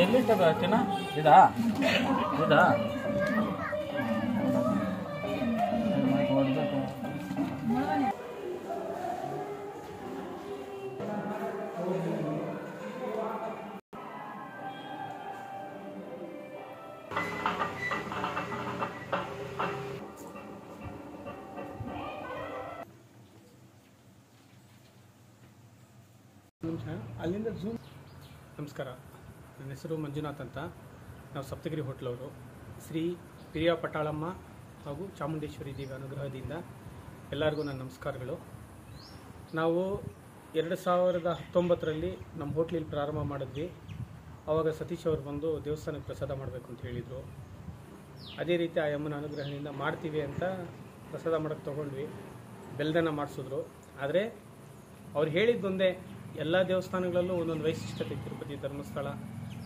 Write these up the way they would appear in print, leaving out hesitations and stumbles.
ಎಲ್ಲಿಟ್ಟದ ಅಕ್ಕಿನ ಇದಾ ಇದಾ ನೋಡ್ಬೇಕು. ಅಲ್ಲಿಂದ ಝೂಮ್. ನಮಸ್ಕಾರ, ನನ್ನ ಹೆಸರು ಮಂಜುನಾಥ್ ಅಂತ. ನಾವು ಸಪ್ತಗಿರಿ ಹೋಟ್ಲವರು. ಶ್ರೀ ಪಿರಿಯ ಪಟಾಳಮ್ಮ ಹಾಗೂ ಚಾಮುಂಡೇಶ್ವರಿ ದೇವಿ ಅನುಗ್ರಹದಿಂದ ಎಲ್ಲರಿಗೂ ನನ್ನ ನಮಸ್ಕಾರಗಳು. ನಾವು 2019ರಲ್ಲಿ ನಮ್ಮ ಹೋಟ್ಲಲ್ಲಿ ಪ್ರಾರಂಭ ಮಾಡಿದ್ವಿ. ಆವಾಗ ಸತೀಶ್ ಅವರು ಬಂದು ದೇವಸ್ಥಾನಕ್ಕೆ ಪ್ರಸಾದ ಮಾಡಬೇಕು ಅಂತ ಹೇಳಿದರು. ಅದೇ ರೀತಿ ಆ ಅಮ್ಮನ ಅನುಗ್ರಹದಿಂದ ಮಾಡ್ತೀವಿ ಅಂತ ಪ್ರಸಾದ ಮಾಡೋಕ್ಕೆ ತೊಗೊಂಡ್ವಿ. ಬೆಲ್ದನ್ನ ಮಾಡಿಸಿದ್ರು. ಆದರೆ ಅವ್ರು ಹೇಳಿದ್ದೊಂದೇ, ಎಲ್ಲ ದೇವಸ್ಥಾನಗಳಲ್ಲೂ ಒಂದೊಂದು ವೈಶಿಷ್ಟ್ಯತೆ. ತಿರುಪತಿ, ಧರ್ಮಸ್ಥಳ,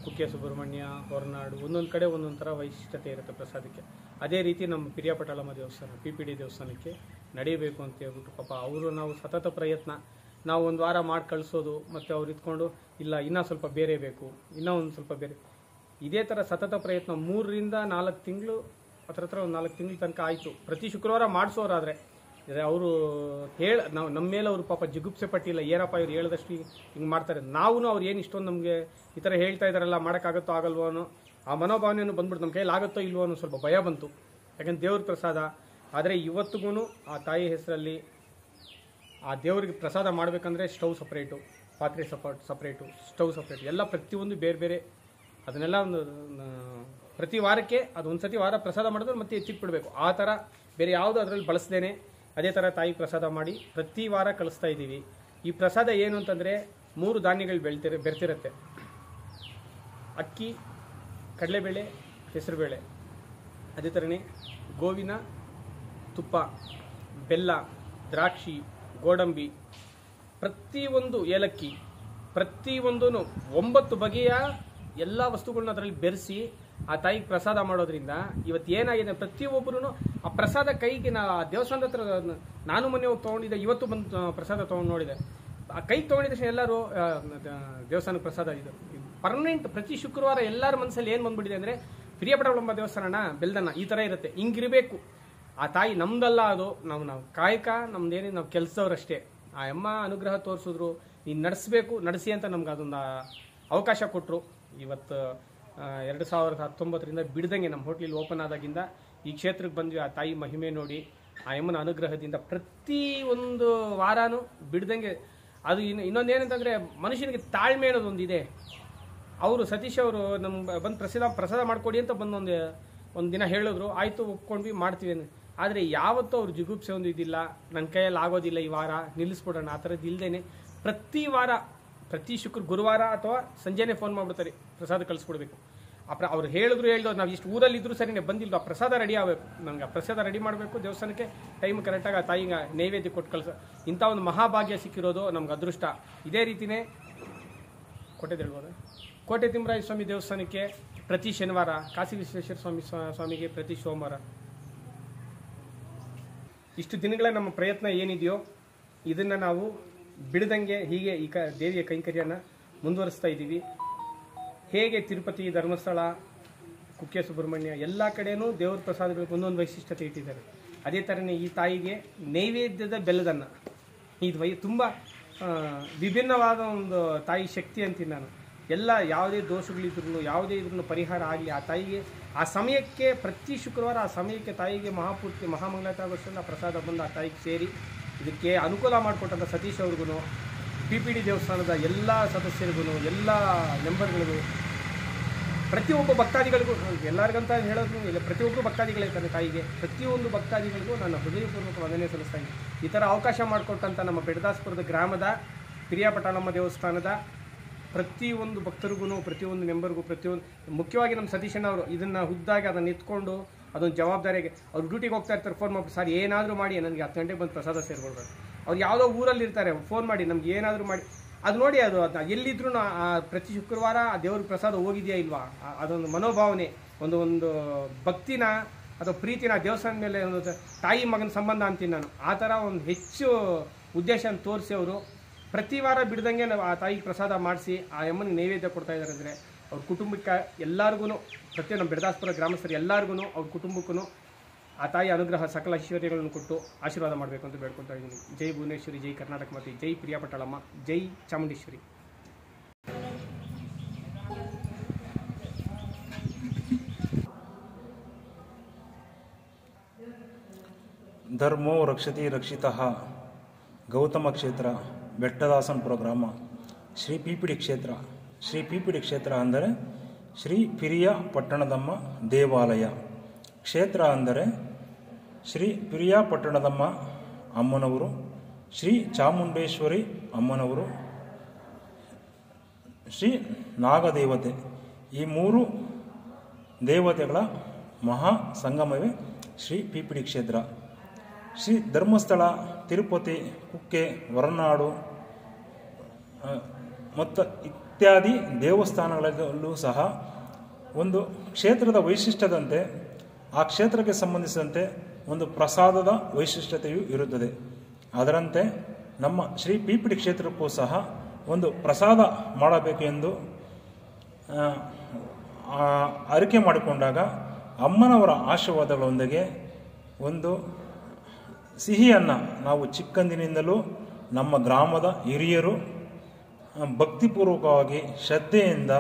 ಕುಕ್ಕೆ ಸುಬ್ರಹ್ಮಣ್ಯ, ಹೊರನಾಡು, ಒಂದೊಂದು ಕಡೆ ಒಂದೊಂದು ಥರ ವೈಶಿಷ್ಟ್ಯತೆ ಇರುತ್ತೆ ಪ್ರಸಾದಕ್ಕೆ. ಅದೇ ರೀತಿ ನಮ್ಮ ಪಿರಿಯ ಪಟಾಳಮ್ಮ ದೇವಸ್ಥಾನ PPD ದೇವಸ್ಥಾನಕ್ಕೆ ನಡೆಯಬೇಕು ಅಂತ ಹೇಳ್ಬಿಟ್ಟು ಪಾಪ ಅವರು ನಾವು ಸತತ ಪ್ರಯತ್ನ. ನಾವು ಒಂದು ವಾರ ಮಾಡಿ ಕಳಿಸೋದು, ಮತ್ತು ಅವ್ರು ಇದ್ಕೊಂಡು ಇಲ್ಲ ಇನ್ನೂ ಸ್ವಲ್ಪ ಬೇರೆ ಬೇಕು, ಇನ್ನೂ ಒಂದು ಸ್ವಲ್ಪ ಬೇರೆ, ಇದೇ ಥರ ಸತತ ಪ್ರಯತ್ನ 3 ರಿಂದ 4 ತಿಂಗಳು, ಹತ್ರ ಒಂದು 4 ತಿಂಗಳ ತನಕ ಆಯಿತು. ಪ್ರತಿ ಶುಕ್ರವಾರ ಮಾಡಿಸೋರಾದರೆ ಅವರು ನಾವು ನಮ್ಮ ಮೇಲೆ ಅವರು ಪಾಪ ಜಿಗುಪ್ಸೆ ಪಟ್ಟಿಲ್ಲ. ಏನಪ್ಪ ಇವ್ರು ಹೇಳಿದಷ್ಟು ಹಿಂಗೆ ಮಾಡ್ತಾರೆ, ನಾವು ಅವ್ರು ಏನು ಇಷ್ಟೊಂದು ನಮಗೆ ಈ ಥರ ಹೇಳ್ತಾ ಇದ್ದಾರಲ್ಲ, ಮಾಡೋಕ್ಕಾಗತ್ತೋ ಆಗಲ್ವೋ ಅನ್ನೋ ಆ ಮನೋಭಾವನೆಯನ್ನು ಬಂದ್ಬಿಟ್ಟು ನಮ್ಮ ಕೈಯಲ್ಲಿ ಆಗುತ್ತೋ ಇಲ್ವೋ ಅನ್ನೋ ಸ್ವಲ್ಪ ಭಯ ಬಂತು. ಯಾಕಂದ್ರೆ ದೇವ್ರ ಪ್ರಸಾದ. ಆದರೆ ಇವತ್ತಿಗೂ ಆ ತಾಯಿ ಹೆಸರಲ್ಲಿ ಆ ದೇವ್ರಿಗೆ ಪ್ರಸಾದ ಮಾಡಬೇಕಂದ್ರೆ ಸ್ಟವ್ ಸಪ್ರೇಟು, ಪಾತ್ರೆ ಸಪ್ರೇಟು, ಸ್ಟವ್ ಸಪ್ರೇಟು, ಎಲ್ಲ ಪ್ರತಿಯೊಂದು ಬೇರೆ ಬೇರೆ. ಅದನ್ನೆಲ್ಲ ಒಂದು ಪ್ರತಿ ವಾರಕ್ಕೆ ಅದು ಒಂದು ಸತಿ ವಾರ ಪ್ರಸಾದ ಮಾಡಿದ್ರೆ ಮತ್ತೆ ಎತ್ತಿಟ್ಬಿಡ್ಬೇಕು. ಆ ಥರ ಬೇರೆ ಯಾವುದು ಅದರಲ್ಲಿ ಬಳಸ್ದೇನೆ ಅದೇ ಥರ ತಾಯಿ ಪ್ರಸಾದ ಮಾಡಿ ಪ್ರತಿ ವಾರ ಕಳಿಸ್ತಾ ಇದ್ದೀವಿ. ಈ ಪ್ರಸಾದ ಏನು ಅಂತಂದರೆ 3 ಧಾನ್ಯಗಳು ಬೆರ್ತಿರುತ್ತೆ. ಅಕ್ಕಿ, ಕಡಲೆಬೇಳೆ, ಹೆಸರುಬೇಳೆ. ಅದೇ ಥರನೇ ಗೋವಿನ ತುಪ್ಪ, ಬೆಲ್ಲ, ದ್ರಾಕ್ಷಿ, ಗೋಡಂಬಿ, ಪ್ರತಿಯೊಂದು ಏಲಕ್ಕಿ, ಪ್ರತಿಯೊಂದು 9 ಬಗೆಯ ಎಲ್ಲ ವಸ್ತುಗಳನ್ನ ಅದರಲ್ಲಿ ಬೆರೆಸಿ ಆ ತಾಯಿಗೆ ಪ್ರಸಾದ ಮಾಡೋದ್ರಿಂದ ಇವತ್ತು ಏನಾಗಿದೆ, ಪ್ರತಿಯೊಬ್ಬರೂ ಆ ಪ್ರಸಾದ ಕೈಗೆ ದೇವಸ್ಥಾನದ ಹತ್ರ ನಾನು ಮೊನ್ನೆ ಹೋಗಿ ತೊಗೊಂಡಿದ್ದೆ, ಇವತ್ತು ಬಂದು ಪ್ರಸಾದ ತೊಗೊಂಡು ನೋಡಿದೆ. ಆ ಕೈಗೆ ತೊಗೊಂಡಿದ ತಕ್ಷಣ ಎಲ್ಲರೂ ದೇವಸ್ಥಾನಕ್ಕೆ ಪ್ರಸಾದ ಇದು ಪರ್ಮನೆಂಟ್. ಪ್ರತಿ ಶುಕ್ರವಾರ ಎಲ್ಲರ ಮನಸ್ಸಲ್ಲಿ ಏನು ಬಂದ್ಬಿಟ್ಟಿದೆ ಅಂದರೆ ಪಿರಿಯ ಪಟಾಳಮ್ಮ ದೇವಸ್ಥಾನನ ಬೆಲ್ದನ್ನ ಈ ಥರ ಇರುತ್ತೆ, ಹಿಂಗಿರಬೇಕು. ಆ ತಾಯಿ ನಮ್ದಲ್ಲ, ಅದು ನಾವು ಕಾಯಕ, ನಮ್ದೇನೇ, ನಾವು ಕೆಲಸದವ್ರಷ್ಟೇ. ಆ ಅಮ್ಮ ಅನುಗ್ರಹ ತೋರಿಸಿದ್ರು, ನೀನು ನಡೆಸಿ ಅಂತ ನಮ್ಗೆ ಅದೊಂದು ಅವಕಾಶ ಕೊಟ್ಟರು. ಇವತ್ತು 2019ರಿಂದ ಬಿಡ್ದಂಗೆ ನಮ್ಮ ಹೋಟ್ಲಲ್ಲಿ ಓಪನ್ ಆದಾಗಿಂದ ಈ ಕ್ಷೇತ್ರಕ್ಕೆ ಬಂದ್ವಿ. ಆ ತಾಯಿ ಮಹಿಮೆ ನೋಡಿ, ಆ ಅಮ್ಮನ ಅನುಗ್ರಹದಿಂದ ಪ್ರತಿ ಒಂದು ವಾರನೂ ಬಿಡ್ದಂಗೆ. ಅದು ಇನ್ನೊಂದೇನಂತಂದರೆ ಮನುಷ್ಯನಿಗೆ ತಾಳ್ಮೆ ಅನ್ನೋದು ಒಂದಿದೆ. ಅವರು ಸತೀಶ್ ಅವರು ನಮ್ಗೆ ಬಂದು ಪ್ರಸಾದ ಮಾಡಿಕೊಡಿ ಅಂತ ಬಂದು ಒಂದು ದಿನ ಹೇಳಿದ್ರು. ಆಯಿತು, ಒಪ್ಕೊಂಡ್ವಿ, ಮಾಡ್ತೀವಿ. ಆದರೆ ಯಾವತ್ತೂ ಅವ್ರು ಜಿಗುಪ್ಸೆ ಒಂದು ಇದಿಲ್ಲ, ನನ್ನ ಕೈಯಲ್ಲಿ ಆಗೋದಿಲ್ಲ, ಈ ವಾರ ನಿಲ್ಲಿಸ್ಬಿಡೋಣ ಆ ಥರದ್ದು ಇಲ್ಲದೇನೆ ಪ್ರತಿ ವಾರ, ಪ್ರತಿ ಗುರುವಾರ ಅಥವಾ ಸಂಜೆನೇ ಫೋನ್ ಮಾಡಿಬಿಡ್ತಾರೆ, ಪ್ರಸಾದ ಕಳಿಸ್ಕೊಡ್ಬೇಕು. ಅವ್ರು ಹೇಳಿದ್ರು ನಾವು ಇಷ್ಟು ಊರಲ್ಲಿ ಇದ್ರೂ ಸರಿನೇ ಬಂದಿಲ್ಲ, ಆ ಪ್ರಸಾದ ರೆಡಿ ಆಗಬೇಕು. ನಮ್ಗೆ ಆ ಪ್ರಸಾದ ರೆಡಿ ಮಾಡಬೇಕು, ದೇವಸ್ಥಾನಕ್ಕೆ ಟೈಮ್ ಕರೆಕ್ಟಾಗಿ ಆ ತಾಯಿಗೆ ನೈವೇದ್ಯ ಕೊಟ್ಟು ಕಳಿಸ. ಇಂಥ ಒಂದು ಮಹಾಭಾಗ್ಯ ಸಿಕ್ಕಿರೋದು ನಮ್ಗೆ ಅದೃಷ್ಟ. ಇದೇ ರೀತಿಯೇ ಕೋಟೆ ತಿಮ್ಮರಾಯ ಸ್ವಾಮಿ ದೇವಸ್ಥಾನಕ್ಕೆ ಪ್ರತಿ ಶನಿವಾರ, ಕಾಶಿ ವಿಶ್ವೇಶ್ವರ ಸ್ವಾಮಿಗೆ ಪ್ರತಿ ಸೋಮವಾರ. ಇಷ್ಟು ದಿನಗಳ ನಮ್ಮ ಪ್ರಯತ್ನ ಏನಿದೆಯೋ ಇದನ್ನು ನಾವು ಬಿಡದಂಗೆ ಹೀಗೆ ಈ ದೇವಿಯ ಕೈಂಕರ್ಯನ ಮುಂದುವರಿಸ್ತಾ ಇದ್ದೀವಿ. ಹೇಗೆ ತಿರುಪತಿ, ಧರ್ಮಸ್ಥಳ, ಕುಕ್ಕೆ ಸುಬ್ರಹ್ಮಣ್ಯ ಎಲ್ಲ ಕಡೆಯೂ ದೇವ್ರ ಪ್ರಸಾದಗಳಿಗೆ ಒಂದೊಂದು ವೈಶಿಷ್ಟ್ಯತೆ ಇಟ್ಟಿದ್ದಾರೆ. ಅದೇ ಥರನೇ ಈ ತಾಯಿಗೆ ನೈವೇದ್ಯದ ಬೆಲ್ಲದನ್ನ, ಇದು ತುಂಬ ವಿಭಿನ್ನವಾದ ಒಂದು ತಾಯಿ ಶಕ್ತಿ ಅಂತೀನಿ ನಾನು. ಎಲ್ಲ ಯಾವುದೇ ದೋಷಗಳಿದ್ರೂ ಯಾವುದೇ ಇದ್ರೂ ಪರಿಹಾರ ಆಗಲಿ ಆ ತಾಯಿಗೆ ಆ ಸಮಯಕ್ಕೆ, ಪ್ರತಿ ಶುಕ್ರವಾರ ಆ ಸಮಯಕ್ಕೆ ತಾಯಿಗೆ ಮಹಾಪೂರ್ತಿ ಮಹಾಮಂಗಳಾಚಾರ್ಯ ಪ್ರಸಾದ ಬಂದು ಆ ತಾಯಿಗೆ ಸೇರಿ ಇದಕ್ಕೆ ಅನುಕೂಲ ಮಾಡಿಕೊಟ್ಟಂಥ ಸತೀಶ್ ಅವ್ರಿಗೂ, PPD ದೇವಸ್ಥಾನದ ಎಲ್ಲ ಸದಸ್ಯರಿಗೂ, ಎಲ್ಲ ಮೆಂಬರ್ಗಳಿಗೂ, ಪ್ರತಿಯೊಬ್ಬ ಭಕ್ತಾದಿಗಳಿಗೂ, ಎಲ್ಲರಿಗಂತ ಹೇಳೋದು ಇಲ್ಲ, ಪ್ರತಿಯೊಬ್ಬರು ಭಕ್ತಾದಿಗಳಿರ್ತಾರೆ ತಾಯಿಗೆ. ಪ್ರತಿಯೊಂದು ಭಕ್ತಾದಿಗಳಿಗೂ ನನ್ನ ಹೃದಯಪೂರ್ವಕ ವಂದನೆ ಸಲ್ಲಿಸ್ತಾ ಇದ್ದೀನಿ. ಈ ಥರ ಅವಕಾಶ ಮಾಡಿಕೊಟ್ಟಂಥ ನಮ್ಮ ಬೆಡದಾಸ್ಪುರದ ಗ್ರಾಮದ ಪಿರಿಯ ಪಟಾಳಮ್ಮ ದೇವಸ್ಥಾನದ ಪ್ರತಿಯೊಂದು ಭಕ್ತರಿಗೂ, ಪ್ರತಿಯೊಂದು ಮೆಂಬರ್ಗೂ, ಮುಖ್ಯವಾಗಿ ನಮ್ಮ ಸತೀಶಣ್ಣ ಅವರು ಇದನ್ನು ಹುದ್ದಾಗಿ ಅದನ್ನು ಎತ್ಕೊಂಡು ಅದೊಂದು ಜವಾಬ್ದಾರಿಯಾಗಿ ಅವ್ರು ಡ್ಯೂಟಿಗೆ ಹೋಗ್ತಾ ಇರ್ತಾರೆ. ಫೋನ್ ಮಾಡಿ, ಸರ್ ಏನಾದರೂ ಮಾಡಿ ನನಗೆ 10 ಗಂಟೆಗೆ ಬಂದು ಪ್ರಸಾದ ಸೇರ್ಕೊಳ್ಬೇಕು. ಅವ್ರು ಯಾವುದೋ ಊರಲ್ಲಿ ಇರ್ತಾರೆ, ಫೋನ್ ಮಾಡಿ ನಮ್ಗೆ ಏನಾದರೂ ಮಾಡಿ ಅದು ನೋಡಿ. ಅದು ಎಲ್ಲಿದ್ರೂ ಪ್ರತಿ ಶುಕ್ರವಾರ ಆ ದೇವ್ರ ಪ್ರಸಾದ ಹೋಗಿದೆಯಾ ಇಲ್ವಾ, ಅದೊಂದು ಮನೋಭಾವನೆ, ಒಂದು ಭಕ್ತಿನ ಅಥವಾ ಪ್ರೀತಿನ ದೇವಸ್ಥಾನದ ಮೇಲೆ ಒಂದು ತಾಯಿ ಮಗನ ಸಂಬಂಧ ಅಂತೀನಿ ನಾನು. ಆ ಥರ ಒಂದು ಹೆಚ್ಚು ಉದ್ದೇಶನ ತೋರಿಸಿ ಅವರು ಪ್ರತಿ ವಾರ ಬಿಡ್ದಂಗೆ ನಾವು ಆ ತಾಯಿಗೆ ಪ್ರಸಾದ ಮಾಡಿಸಿ ಆ ಅಮ್ಮನಿಗೆ ನೈವೇದ್ಯ ಕೊಡ್ತಾ ಇದ್ದಾರೆ ಅಂದರೆ ಅವ್ರ ಕುಟುಂಬಕ್ಕೆ ಎಲ್ಲರಿಗೂ ಪ್ರತಿಯೊಂದು ನಮ್ಮ ಬೆಡದಾಸ್ಪುರ ಗ್ರಾಮಸ್ಥರು ಎಲ್ಲರಿಗೂ ಅವ್ರ ಕುಟುಂಬಕ್ಕೂ ಆ ತಾಯಿ ಅನುಗ್ರಹ ಸಕಲ ಐಶ್ವರ್ಯಗಳನ್ನು ಕೊಟ್ಟು ಆಶೀರ್ವಾದ ಮಾಡಬೇಕು ಅಂತ ಬೇಡ್ಕೊತಾ ಇದ್ದೀನಿ. ಜೈ ಭುವನೇಶ್ವರಿ, ಜೈ ಕರ್ನಾಟಕ ಮಾತೆ, ಜೈ ಪ್ರಿಯಾಪಟ್ಟಳಮ್ಮ, ಜೈ ಚಾಮುಂಡೇಶ್ವರಿ. ಧರ್ಮೋ ರಕ್ಷತಿ ರಕ್ಷಿತಃ ಗೌತಮ ಕ್ಷೇತ್ರ, ಬೆಟ್ಟದಾಸನಪುರ ಗ್ರಾಮ, ಶ್ರೀ ಪಿಪಿಡಿ ಕ್ಷೇತ್ರ. ಶ್ರೀ ಪಿಪಿಡಿ ಕ್ಷೇತ್ರ ಅಂದರೆ ಶ್ರೀ ಪಿರಿಯಾಪಟ್ಟಣದಮ್ಮ ದೇವಾಲಯ. ಕ್ಷೇತ್ರ ಅಂದರೆ ಶ್ರೀ ಪಿರಿಯಾಪಟ್ಟಣದಮ್ಮ ಅಮ್ಮನವರು, ಶ್ರೀ ಚಾಮುಂಡೇಶ್ವರಿ ಅಮ್ಮನವರು, ಶ್ರೀ ನಾಗದೇವತೆ. ಈ ಮೂರು ದೇವತೆಗಳ ಮಹಾ ಸಂಗಮವೇ ಶ್ರೀ ಪಿಪಿಡಿ ಕ್ಷೇತ್ರ. ಶ್ರೀ ಧರ್ಮಸ್ಥಳ, ತಿರುಪತಿ, ಕುಕ್ಕೆ, ಹೊರನಾಡು ಮತ್ತು ಇತ್ಯಾದಿ ದೇವಸ್ಥಾನಗಳಲ್ಲೂ ಸಹ ಒಂದು ಕ್ಷೇತ್ರದ ವೈಶಿಷ್ಟ್ಯದಂತೆ ಆ ಕ್ಷೇತ್ರಕ್ಕೆ ಸಂಬಂಧಿಸಿದಂತೆ ಒಂದು ಪ್ರಸಾದದ ವೈಶಿಷ್ಟ್ಯತೆಯೂ ಇರುತ್ತದೆ. ಅದರಂತೆ ನಮ್ಮ ಶ್ರೀ ಪಿಪಿಡಿ ಕ್ಷೇತ್ರಕ್ಕೂ ಸಹ ಒಂದು ಪ್ರಸಾದ ಮಾಡಬೇಕು ಎಂದು ಅರಿಕೆ ಮಾಡಿಕೊಂಡಾಗ ಅಮ್ಮನವರ ಆಶೀರ್ವಾದಗಳೊಂದಿಗೆ ಒಂದು ಸಿಹಿಯನ್ನು ನಾವು ಚಿಕ್ಕಂದಿನಿಂದಲೂ ನಮ್ಮ ಗ್ರಾಮದ ಹಿರಿಯರು ಭಕ್ತಿಪೂರ್ವಕವಾಗಿ ಶ್ರದ್ಧೆಯಿಂದ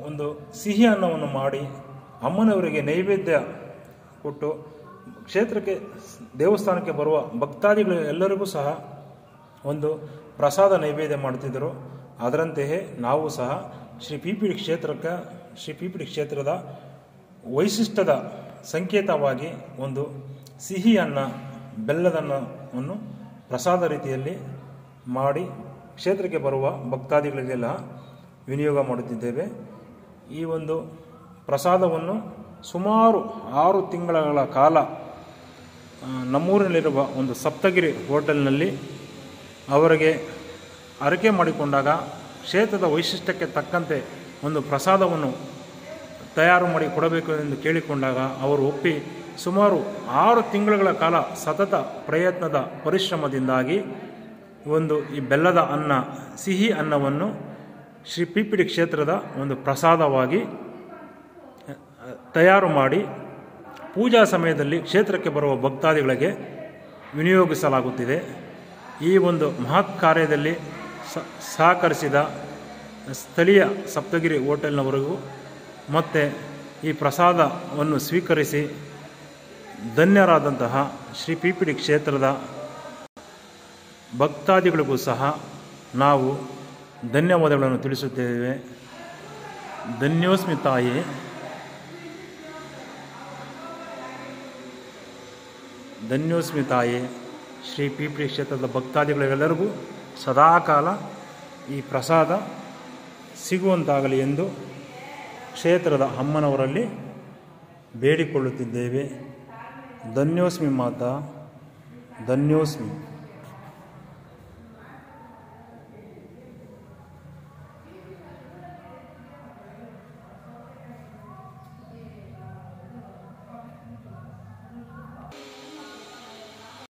ಒಂದು ಸಿಹಿ ಅನ್ನವನ್ನು ಮಾಡಿ ಅಮ್ಮನವರಿಗೆ ನೈವೇದ್ಯ ಕೊಟ್ಟು ಕ್ಷೇತ್ರಕ್ಕೆ ದೇವಸ್ಥಾನಕ್ಕೆ ಬರುವ ಭಕ್ತಾದಿಗಳು ಎಲ್ಲರಿಗೂ ಸಹ ಒಂದು ಪ್ರಸಾದ ನೈವೇದ್ಯ ಮಾಡುತ್ತಿದ್ದರು. ಅದರಂತೆಯೇ ನಾವು ಸಹ ಶ್ರೀ ಪಿಪಿಡಿ ಕ್ಷೇತ್ರದ ವೈಶಿಷ್ಟ್ಯದ ಸಂಕೇತವಾಗಿ ಒಂದು ಸಿಹಿ ಅನ್ನ, ಬೆಲ್ಲದ ಅನ್ನವನ್ನು ಪ್ರಸಾದ ರೀತಿಯಲ್ಲಿ ಮಾಡಿ ಕ್ಷೇತ್ರಕ್ಕೆ ಬರುವ ಭಕ್ತಾದಿಗಳಿಗೆಲ್ಲ ವಿನಿಯೋಗ ಮಾಡುತ್ತಿದ್ದೇವೆ. ಈ ಒಂದು ಪ್ರಸಾದವನ್ನು ಸುಮಾರು 6 ತಿಂಗಳ ಕಾಲ ನಮ್ಮೂರಿನಲ್ಲಿರುವ ಒಂದು ಸಪ್ತಗಿರಿ ಹೋಟೆಲ್ನಲ್ಲಿ ಅವರಿಗೆ ಅರಿಕೆ ಮಾಡಿಕೊಂಡಾಗ ಕ್ಷೇತ್ರದ ವೈಶಿಷ್ಟ್ಯಕ್ಕೆ ತಕ್ಕಂತೆ ಒಂದು ಪ್ರಸಾದವನ್ನು ತಯಾರು ಮಾಡಿ ಕೊಡಬೇಕು ಎಂದು ಕೇಳಿಕೊಂಡಾಗ ಅವರು ಒಪ್ಪಿ ಸುಮಾರು 6 ತಿಂಗಳ ಕಾಲ ಸತತ ಪ್ರಯತ್ನದ ಪರಿಶ್ರಮದಿಂದಾಗಿ ಈ ಬೆಲ್ಲದ ಅನ್ನ, ಸಿಹಿ ಅನ್ನವನ್ನು ಶ್ರೀ ಪಿಪಿಡಿ ಕ್ಷೇತ್ರದ ಒಂದು ಪ್ರಸಾದವಾಗಿ ತಯಾರು ಮಾಡಿ ಪೂಜಾ ಸಮಯದಲ್ಲಿ ಕ್ಷೇತ್ರಕ್ಕೆ ಬರುವ ಭಕ್ತಾದಿಗಳಿಗೆ ವಿನಿಯೋಗಿಸಲಾಗುತ್ತಿದೆ. ಈ ಒಂದು ಮಹತ್ ಕಾರ್ಯದಲ್ಲಿ ಸಹಕರಿಸಿದ ಸ್ಥಳೀಯ ಸಪ್ತಗಿರಿ ಹೋಟೆಲ್ನವರಿಗೂ ಮತ್ತು ಈ ಪ್ರಸಾದವನ್ನು ಸ್ವೀಕರಿಸಿ ಧನ್ಯರಾದಂತಹ ಶ್ರೀ ಪಿಪಿಡಿ ಕ್ಷೇತ್ರದ ಭಕ್ತಾದಿಗಳಿಗೂ ಸಹ ನಾವು ಧನ್ಯವಾದಗಳನ್ನು ತಿಳಿಸುತ್ತೇವೆ. ಧನ್ಯೋಸ್ಮಿ ತಾಯಿ. ಧನ್ಯೋಸ್ಮಿ ತಾಯಿ. ಶ್ರೀ ಪಿಪಿಡಿ ಕ್ಷೇತ್ರದ ಭಕ್ತಾದಿಗಳಿಗೆಲ್ಲರಿಗೂ ಸದಾಕಾಲ ಈ ಪ್ರಸಾದ ಸಿಗುವಂತಾಗಲಿ ಎಂದು ಕ್ಷೇತ್ರದ ಅಮ್ಮನವರಲ್ಲಿ ಬೇಡಿಕೊಳ್ಳುತ್ತಿದ್ದೇವೆ. ಧನ್ಯೋಸ್ಮಿ ಮಾತಾ, ಧನ್ಯೋಸ್ಮಿ.